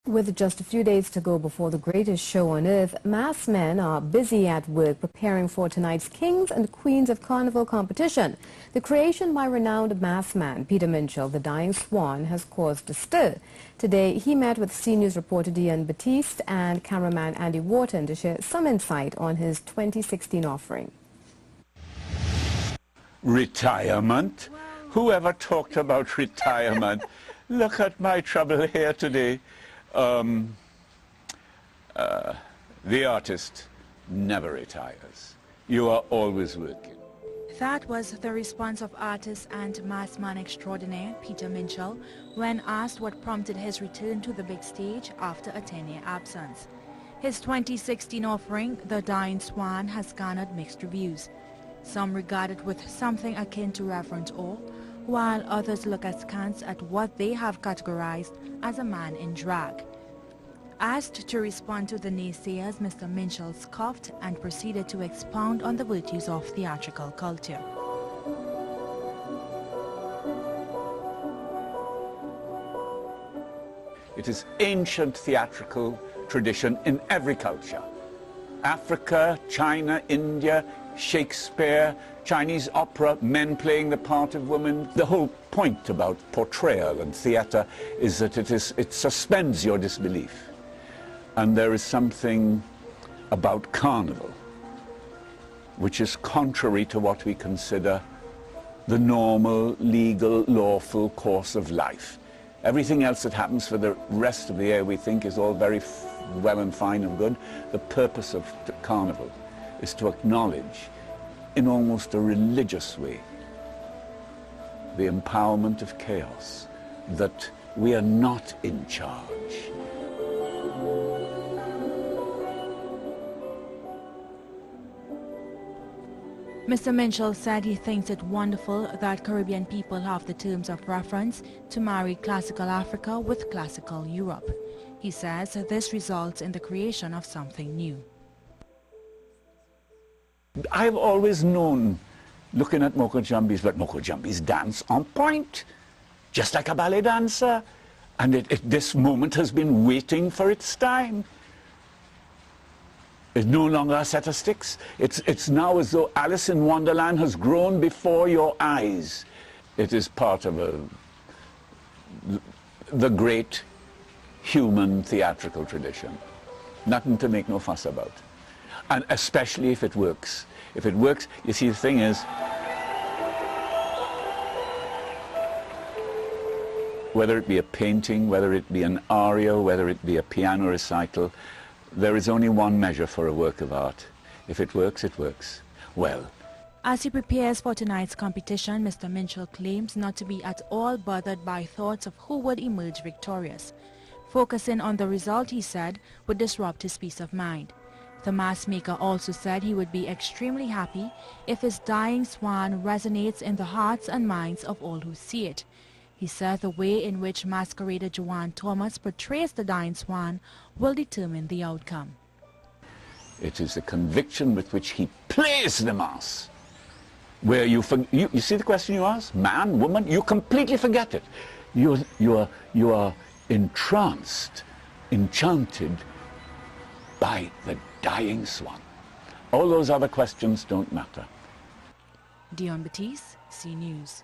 With just a few days to go before the greatest show on earth, masked men are busy at work preparing for tonight's Kings and Queens of Carnival competition. The creation by renowned masked man Peter Minshall, the dying Swan, has caused a stir. Today, he met with CNews reporter Dion Batiste and cameraman Andy Wharton to share some insight on his 2016 offering. Retirement? Whoever talked about retirement? Look at my trouble here today. The artist never retires. You are always working. That was the response of artist and masked man extraordinaire Peter Minshall when asked what prompted his return to the big stage after a 10-year absence. His 2016 offering, The Dying Swan, has garnered mixed reviews. Some regard it with something akin to reverent awe, while others look askance at what they have categorized as a man in drag. Asked to respond to the naysayers, Mr. Minshall scoffed and proceeded to expound on the virtues of theatrical culture. It is ancient theatrical tradition in every culture. Africa, China, India, Shakespeare, Chinese opera, men playing the part of women. The whole point about portrayal and theatre is that it suspends your disbelief. And there is something about Carnival which is contrary to what we consider the normal, legal, lawful course of life. Everything else that happens for the rest of the year we think is all very well and fine and good. The purpose of the Carnival is to acknowledge, in almost a religious way, the empowerment of chaos, that we are not in charge. Mr. Minshall said he thinks it wonderful that Caribbean people have the terms of reference to marry classical Africa with classical Europe. He says this results in the creation of something new. I've always known, looking at Moko Jambis, but Moko Jambis dance on point, just like a ballet dancer. And this moment has been waiting for its time. It's no longer a set of sticks. It's now as though Alice in Wonderland has grown before your eyes. It is part of the great human theatrical tradition. Nothing to make no fuss about. And especially if it works. If it works, you see, the thing is, whether it be a painting, whether it be an aria, whether it be a piano recital, there is only one measure for a work of art. If it works, it works. Well. As he prepares for tonight's competition, Mr. Minshall claims not to be at all bothered by thoughts of who would emerge victorious. Focusing on the result, he said, would disrupt his peace of mind. The mask maker also said he would be extremely happy if his dying swan resonates in the hearts and minds of all who see it. He said the way in which masquerader Joanne Thomas portrays the dying swan will determine the outcome. It is the conviction with which he plays the mass, where you see the question you asked, man, woman, you completely forget it. You are entranced, enchanted by the dying swan. All those other questions don't matter. Dion Batiste, CNews.